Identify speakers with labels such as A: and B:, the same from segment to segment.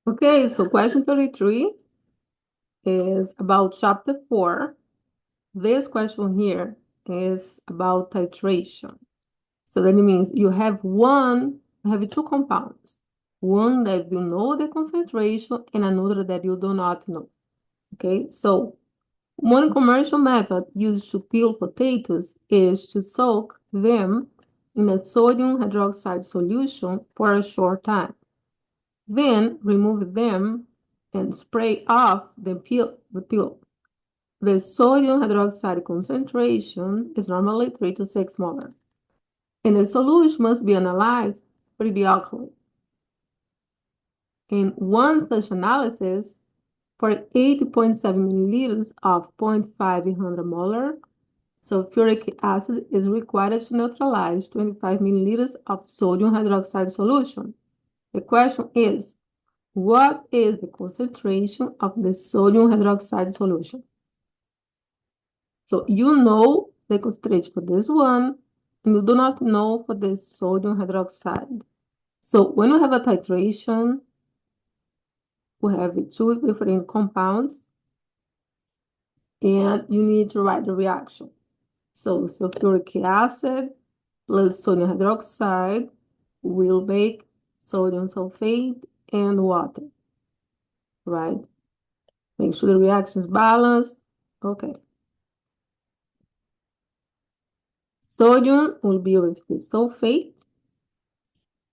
A: Okay, so question 33 is about chapter 4. This question here is about titration. So that means you have two compounds. One that you know the concentration and another that you do not know. Okay, so one commercial method used to peel potatoes is to soak them in a sodium hydroxide solution for a short time. Then remove them and spray off the peel. The sodium hydroxide concentration is normally 3 to 6 molar, and the solution must be analyzed for the alkali. In one such analysis, for 80.7 milliliters of 0.500 molar, sulfuric acid is required to neutralize 25 milliliters of sodium hydroxide solution. The question is, what is the concentration of the sodium hydroxide solution? So you know the concentration for this one, and you do not know for the sodium hydroxide. So when you have a titration, we have two different compounds, and you need to write the reaction. So sulfuric acid plus sodium hydroxide will make sodium sulfate and water, right? Make sure the reaction is balanced. Okay. Sodium will be with the sulfate,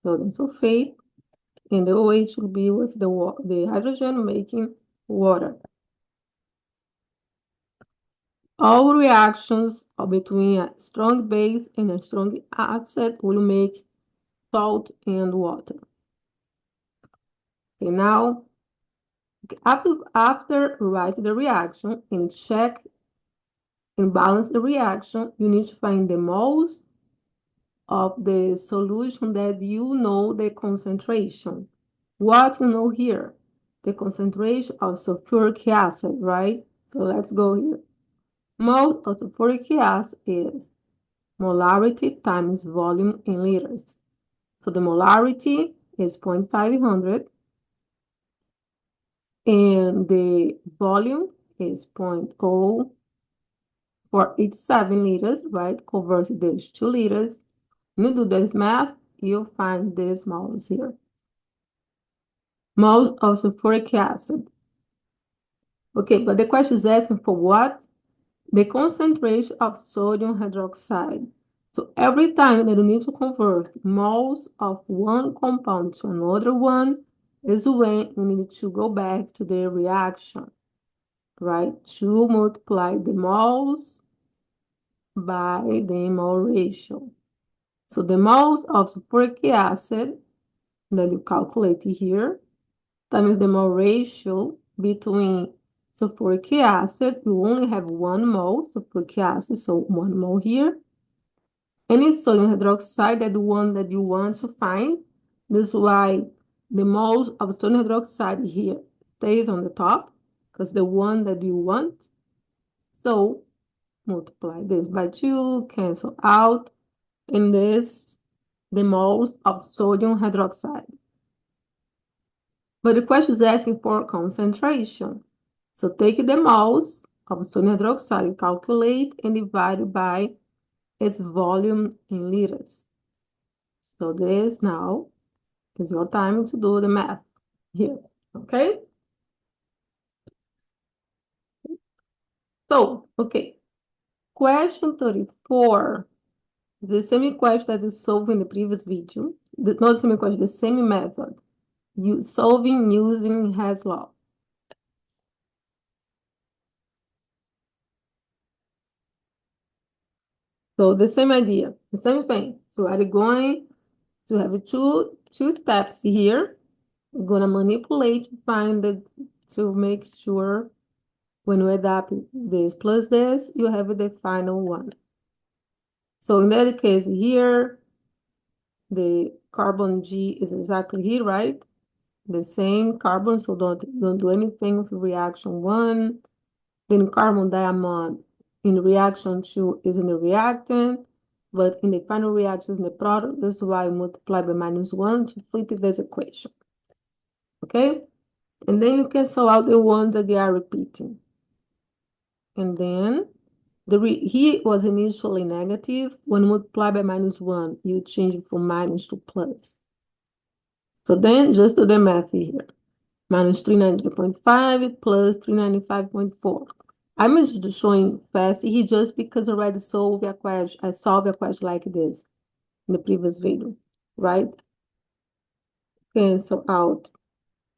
A: sodium sulfate, and the OH will be with the hydrogen making water. All reactions between a strong base and a strong acid will make salt and water. Okay, now after write the reaction and check and balance the reaction, you need to find the moles of the solution that you know the concentration. What you know here? The concentration of sulfuric acid, right? So let's go here. Mole of sulfuric acid is molarity times volume in liters. So the molarity is 0.500 and the volume is 0.0487 liters, right? Convert this to liters. When you do this math, you'll find these moles here. Moles of sulfuric acid. Okay, but the question is asking for what? The concentration of sodium hydroxide. So every time that you need to convert moles of one compound to another one is when you need to go back to the reaction, right? To multiply the moles by the mole ratio. So the moles of sulfuric acid that you calculate here times the mole ratio between sulfuric acid, you only have 1 mole sulfuric acid, so 1 mole here. Any sodium hydroxide, that the one that you want to find. This is why the moles of sodium hydroxide here stays on the top, because the one that you want. So multiply this by 2, cancel out, and this, the moles of sodium hydroxide. But the question is asking for concentration. So take the moles of sodium hydroxide, calculate, and divide by its volume in liters. So this now is your time to do the math here, okay? So, okay. Question 34 is the same question that you solved in the previous video. Not the same question, the same method. You solving using Hess law. So the same idea, the same thing. So are going to have two steps here. We're gonna manipulate to find to make sure when you adapt this plus this, you have the final one. So in that case here, the carbon G is exactly here, right? The same carbon, so don't do anything with reaction 1. Then carbon diamond in reaction 2 is in the reactant, but in the final reaction is in the product. This is why I multiply by -1 to flip this equation. Okay? And then you cancel out the ones that they are repeating. And then heat was initially negative. When multiplied by -1, you change it from minus to plus. So then just do the math here. Minus 393.5 plus 395.4. I'm just showing fast here just because I already solved a question. I solved a question like this in the previous video, right? Cancel out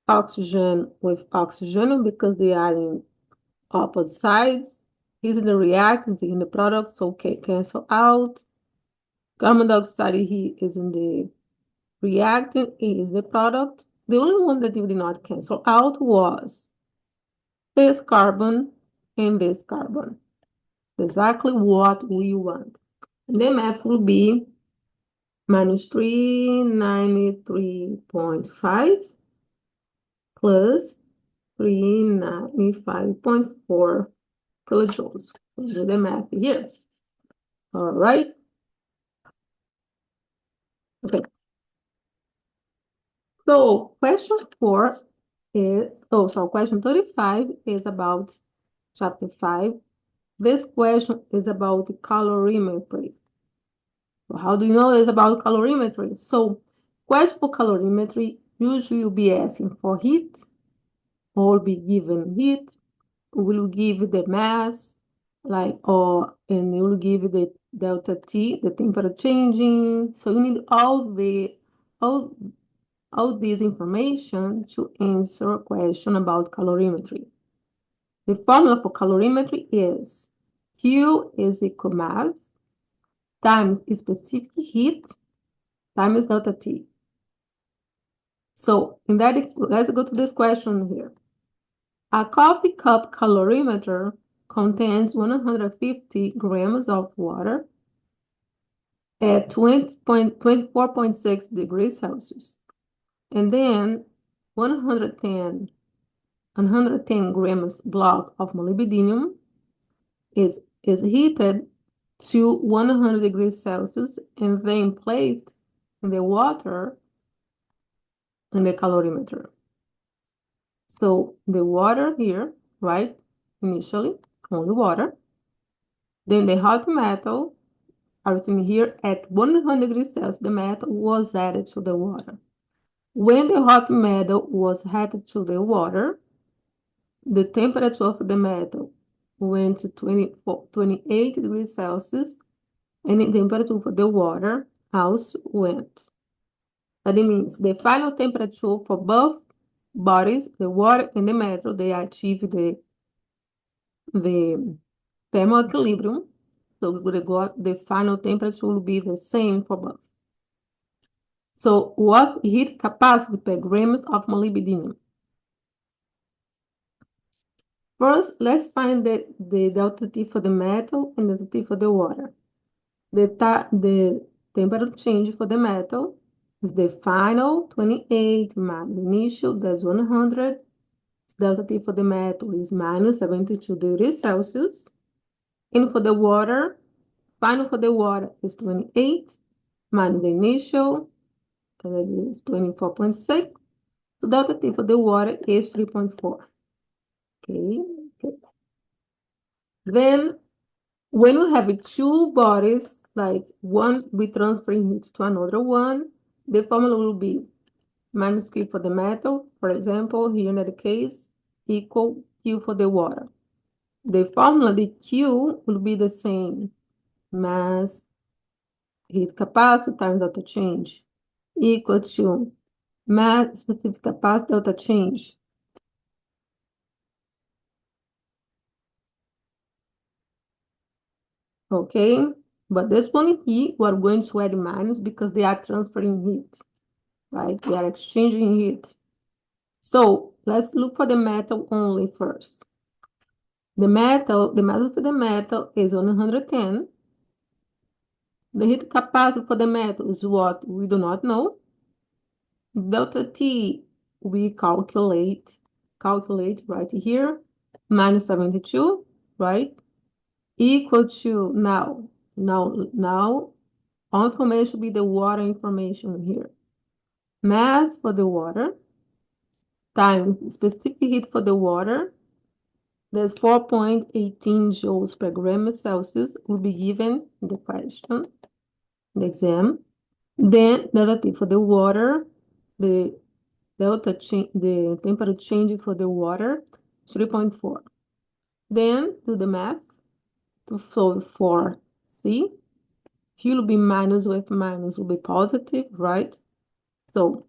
A: oxygen with oxygen because they are in opposite sides. He's in the reactants in the product, so okay, cancel out. Carbon dioxide he is in the reactant, he is the product. The only one that we did not cancel out was this carbon and this carbon. Exactly what we want. And the math will be minus 393.5 plus 395.4 kilojoules. We'll do the math here. All right. Okay. So question 4 is, question 35 is about chapter 5. This question is about calorimetry. So how do you know it's about calorimetry? So question for calorimetry, usually you'll be asking for heat, or be given heat, will give the mass, and it will give the delta T, the temperature changing. So you need all this information to answer a question about calorimetry. The formula for calorimetry is Q is equal mass times specific heat times delta T. So in that, let's go to this question here. A coffee cup calorimeter contains 150 grams of water at 24.6 degrees Celsius. And then 110 grams block of molybdenum is heated to 100 degrees Celsius and then placed in the water in the calorimeter. So the water here, right, initially, only water. Then the hot metal, are seen here at 100 degrees Celsius, the metal was added to the water. When the hot metal was added to the water, the temperature of the metal went to 28 degrees Celsius, and the temperature for the water also went. That means the final temperature for both bodies, the water and the metal, they achieve the thermal equilibrium. So the final temperature will be the same for both. So what heat capacity per grams of molybdenum? First, let's find the delta T for the metal and the delta T for the water. The temperature change for the metal is the final 28 minus the initial, that's 100. Delta T for the metal is minus 72 degrees Celsius. And for the water, final for the water is 28 minus the initial, that is 24.6. So delta T for the water is 3.4. Okay. Then when we have two bodies, like one we transferring heat to another one, the formula will be minus Q for the metal, for example, here in that case, equal Q for the water. The formula, the Q will be the same, mass, heat capacity times delta change, equal to mass specific capacity delta change. Okay, but this one here, we're going to add minus because they are transferring heat, right? They are exchanging heat. So let's look for the metal only first. The metal for the metal is 110. The heat capacity for the metal is what we do not know. Delta T we calculate right here, minus 72, right? Equal to now all information will be the water information here. Mass for the water times specific heat for the water, there's 4.18 joules per gram Celsius will be given in the question, in the exam. Then negative for the water, the the temperature change for the water, 3.4. Then do the math to solve for C. Here will be minus with minus will be positive, right? So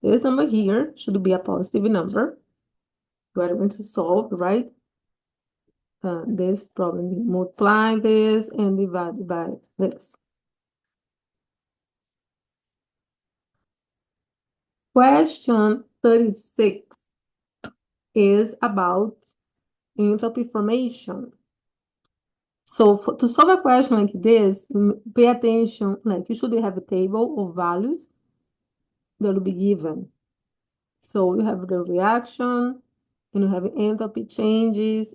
A: this number here should be a positive number. We're going to solve, right? This problem, multiply this and divide by this. Question 36 is about enthalpy formation. So to solve a question like this, pay attention, like you should have a table of values that will be given. So you have the reaction, and you have enthalpy changes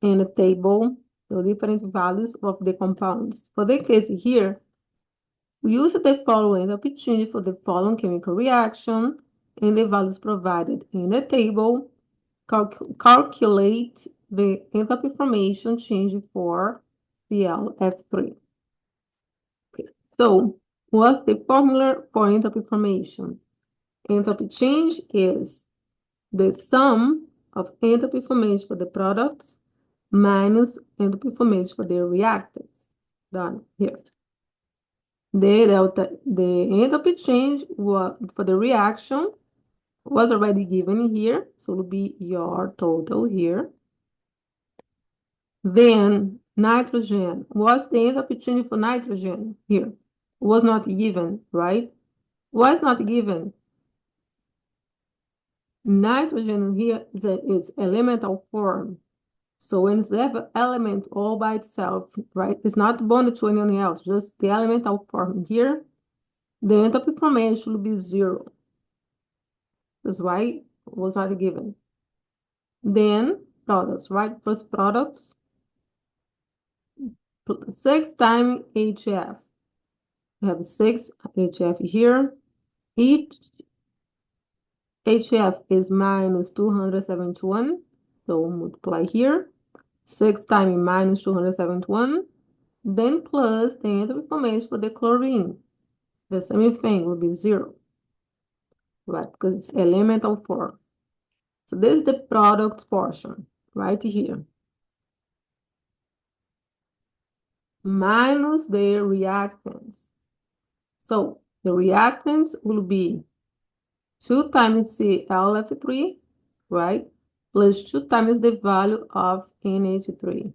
A: in a table, the different values of the compounds. For the case here, we use the following enthalpy change for the following chemical reaction and the values provided in the table. Calculate the enthalpy formation change for ClF3. Okay. So what's the formula for enthalpy formation? Enthalpy change is the sum of enthalpy formation for the products minus enthalpy formation for the reactants. Done here. The enthalpy change for the reaction was already given here, so it will be your total here. Then nitrogen, what's the enthalpy change for nitrogen here? Was not given, right? Was not given. Nitrogen here is elemental form. So when it's the element all by itself, right? It's not bonded to anything else, just the elemental form here. The enthalpy formation will be 0. That's why it was not given. Then products, right? First products, 6 times HF. We have 6 HF here. Each HF is minus 271. So multiply here. 6 times minus 271. Then plus the enthalpy formation for the chlorine. The same thing will be 0. Right? Because it's elemental form. So this is the products portion right here. Minus the reactants. So the reactants will be 2 times ClF3, right? Plus 2 times the value of NH3.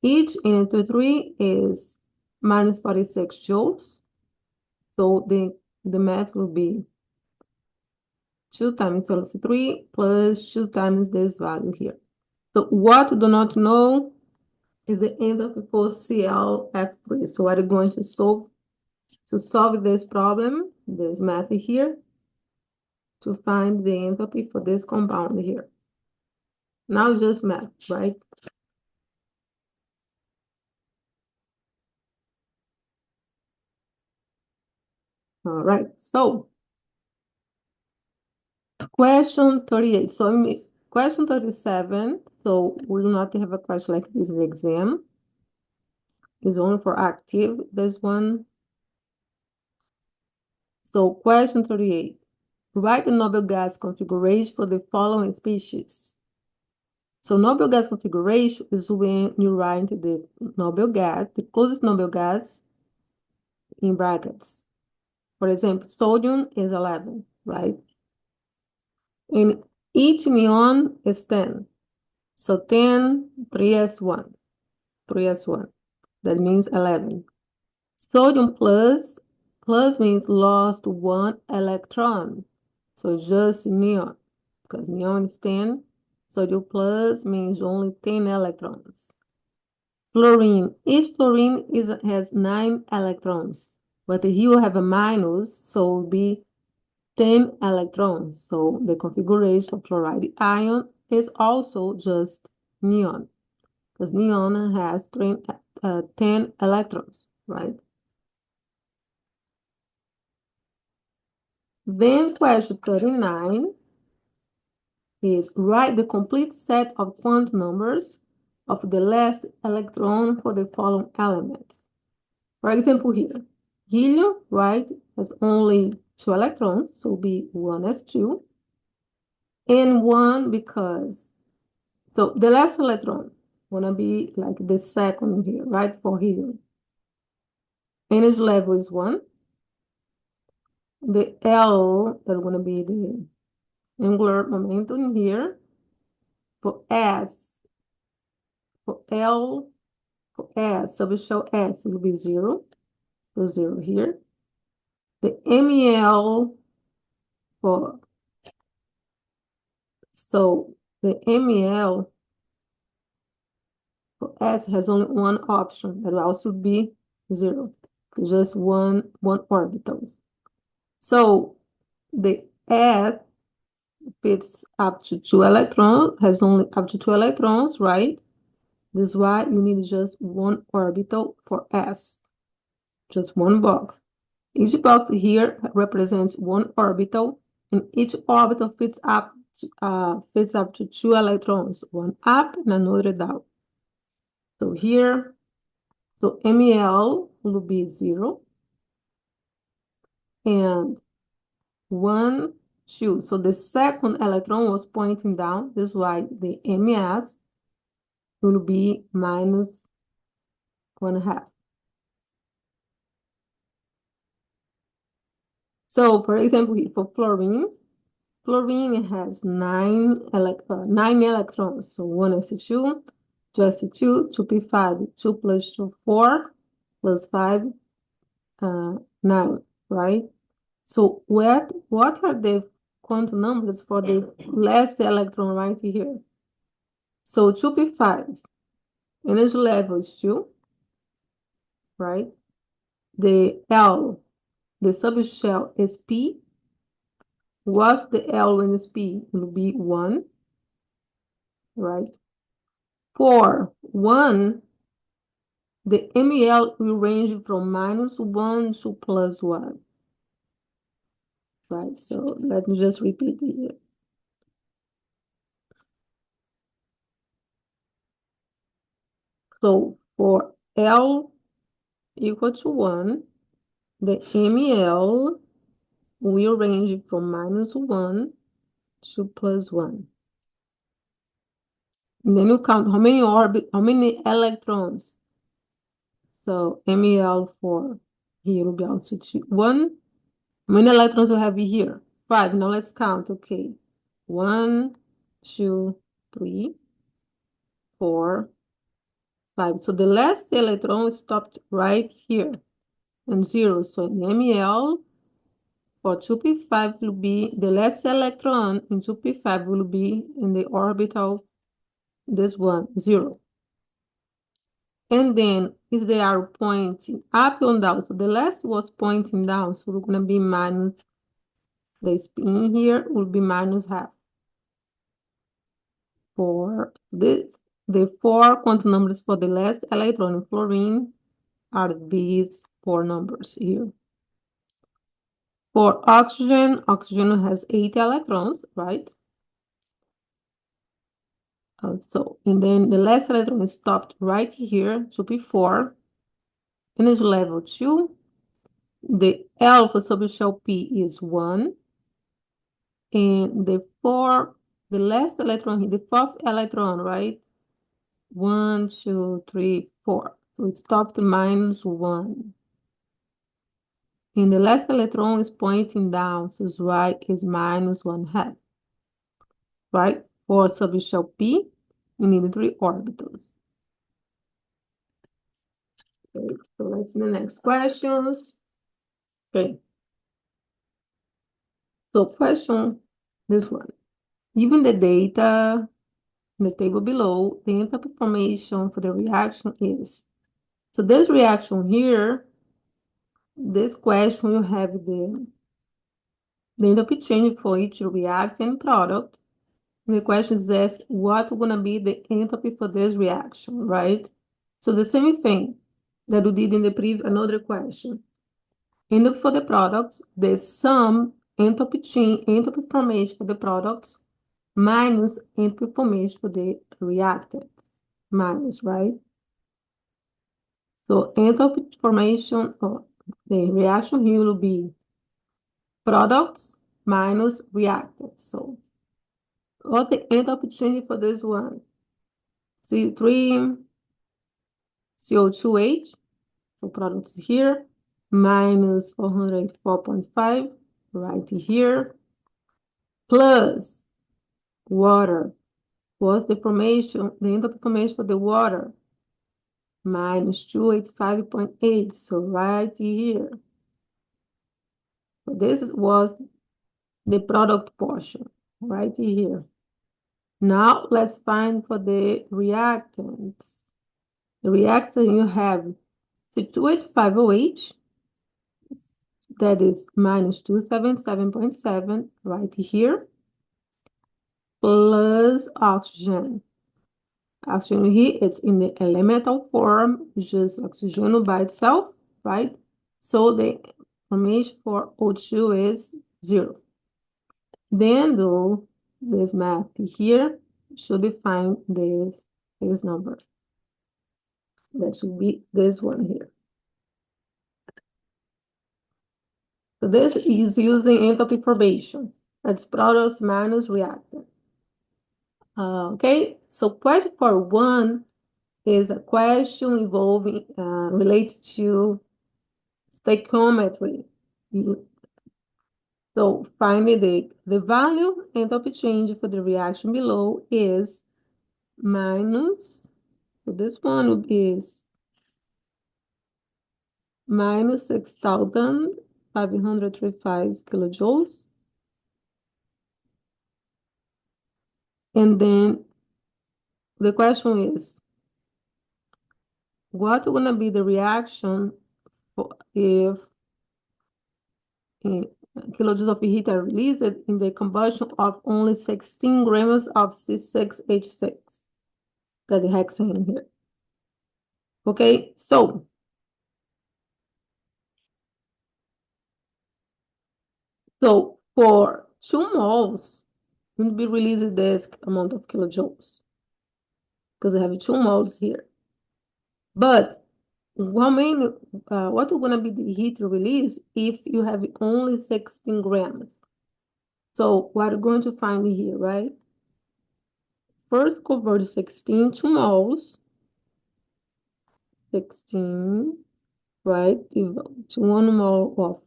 A: Each NH3 is minus 46 joules. So the math will be 2 times ClF3 plus 2 times this value here. So what we do not know is the enthalpy for ClF3. So we're going to solve this problem, this math here, to find the enthalpy for this compound here. Now it's just math, right? All right, so question 38. So question 37, so we will not have a question like this in the exam. It's only for active, this one. So question 38. Write the noble gas configuration for the following species. So noble gas configuration is when you write the noble gas, the closest noble gas in brackets. For example, sodium is 11, right? And each neon is 10. So 10, 3s1, 3s1. That means 11. Sodium plus means lost 1 electron. So just neon, because neon is 10. Sodium plus means only 10 electrons. Fluorine, each fluorine has 9 electrons, but here you have a minus, so it will be 10 electrons. So the configuration of fluoride ion is also just neon, because neon has 10 electrons, right? Then question 39 is write the complete set of quantum numbers of the last electron for the following elements. For example, here, helium, right, has only 2 electrons, so be 1s2, and 1 because, so the last electron gonna be like the second here, right, for helium. Energy level is 1. The L, that's gonna be the angular momentum here. For S, for L, for S, subshell S will be 0, so 0 here. The MEL for, so the MEL for S has only one option, that will also be 0, just one orbitals. So the S fits up to 2 electrons, has only up to 2 electrons, right? This is why you need just one orbital for S, just one box. Each box here represents one orbital, and each orbital fits up to 2 electrons, one up and another down. So here, so MEL will be 0, and 1, 2. So the second electron was pointing down. This is why the MES will be minus 1/2. So for example, for fluorine has 9 electrons. So 1s2, 2s2, 2p5, 2 plus 2, 4, plus 5, 9, right? So what are the quantum numbers for the last electron right here? So 2p5, energy level is 2, right? The L, the subshell is P. What's the L when it's P? It will be 1, right? For 1, the MEL will range from -1 to +1, right? So let me just repeat it here. So for L equal to 1, the MEL will range from -1 to +1. And then you count how many electrons. So MEL for here will be also 1. How many electrons do I have here? 5. Now let's count. Okay. 1, 2, 3, 4, 5. So the last electron stopped right here and 0. So in MEL for 2p5 will be the last electron in 2p5 will be in the orbital, this one, 0. And then if they are pointing up and down, so the last was pointing down, so we're going to be minus, the spin here will be -1/2. For this, the 4 quantum numbers for the last electron in fluorine are these 4 numbers here. For oxygen, oxygen has 8 electrons, right? And then the last electron is stopped right here, 2p4. Energy level 2. The L for subshell P is 1. And the last electron here, the 4th electron, right? 1, 2, 3, 4. So it stopped -1. And the last electron is pointing down, so it's right is -1/2. Right? For subshell P, we need 3 orbitals. Okay, so let's see the next questions. Okay. So question, this one. Given the data in the table below, the enthalpy formation for the reaction is. So this reaction here, this question you have the enthalpy change for each reactant product. And the question is asked, what going to be the enthalpy for this reaction, right? So the same thing that we did in the previous, another question. Enthalpy for the products, the sum entropy change, entropy formation for the products minus entropy formation for the reactants. Minus, right? So entropy formation, the reaction here will be products minus reactants. So what's the entropy change for this one? C3, CO2H, so products here, minus 404.5 right here, plus water. What's the formation, the enthalpy formation for the water? Minus 285.8, so right here. So this was the product portion, right here. Now let's find for the reactants. The reactant you have C2H5OH, that is minus 277.7 right here, plus oxygen. Oxygen here, it's in the elemental form, just oxygen by itself, right? So the formation for O2 is 0. Then do this math here, should define this number. That should be this one here. So this is using enthalpy formation. That's products minus reactant. Okay, so question for 1 is a question involving related to stoichiometry. So finally, the value enthalpy change for the reaction below is minus, so this one is minus 6,535 kilojoules. And then the question is, what is going to be the reaction if kilojoules of heat are released in the combustion of only 16 grams of C6H6, that the hexane here. Okay, so for 2 moles, will be released this amount of kilojoules because we have 2 moles here. But what will going to be the heat release if you have only 16 grams? So what we're going to find here, right? First, convert 16 to moles. 16, right? To 1 mole of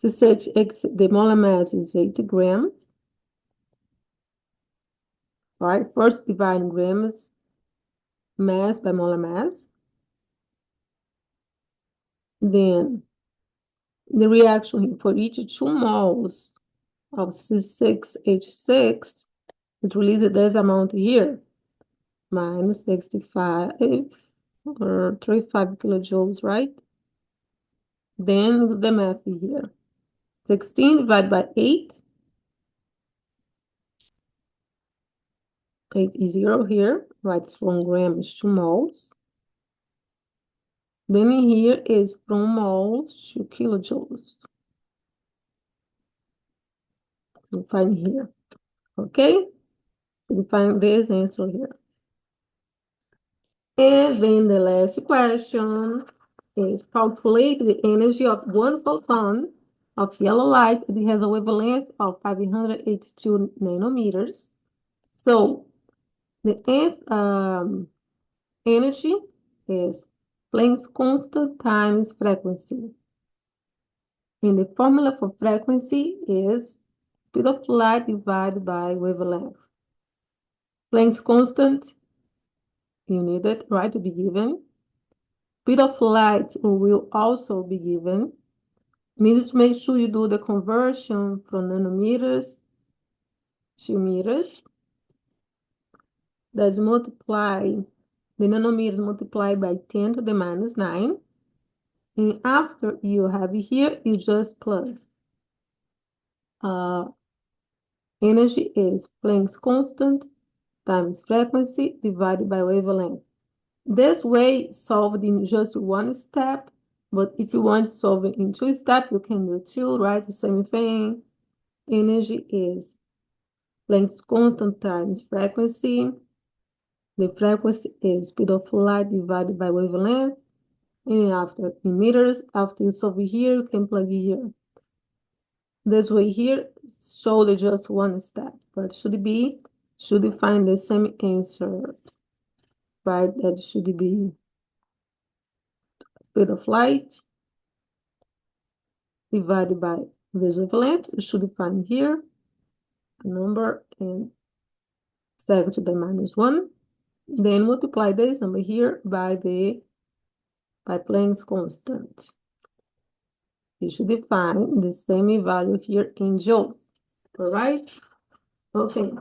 A: the molar mass is 80 grams. Right? First, divide grams mass by molar mass. Then the reaction for each 2 moles of C6H6 is released this amount here, minus 65 or 35 kilojoules, right? Then do the math here. 16 divided by 8. 8 is 0 here, right? From grams to moles. Then here is from moles to kilojoules. So find here, okay? We find this answer here. And then the last question is calculate the energy of 1 photon of yellow light. It has a wavelength of 582 nanometers. So the energy is Planck's constant times frequency. And the formula for frequency is speed of light divided by wavelength. Planck's constant, you need it, right, to be given. Speed of light will also be given. You need to make sure you do the conversion from nanometers to meters. That's multiply, the nanometers multiplied by 10 to the minus 9. And after you have here, you just plug. Energy is Planck's constant times frequency divided by wavelength. This way, solved in just one step But if you want to solve it in two steps, you can do two, right? The same thing. Energy is Planck's constant times frequency. The frequency is speed of light divided by wavelength. And after in meters, after you solve it here, you can plug it here. This way here, show just one step, but should you find the same answer, right? That should be speed of light divided by visual wavelength. You should find here a number and second to the -1. Then multiply this number here by Planck's constant. You should find the same value here in joules. All right? Okay.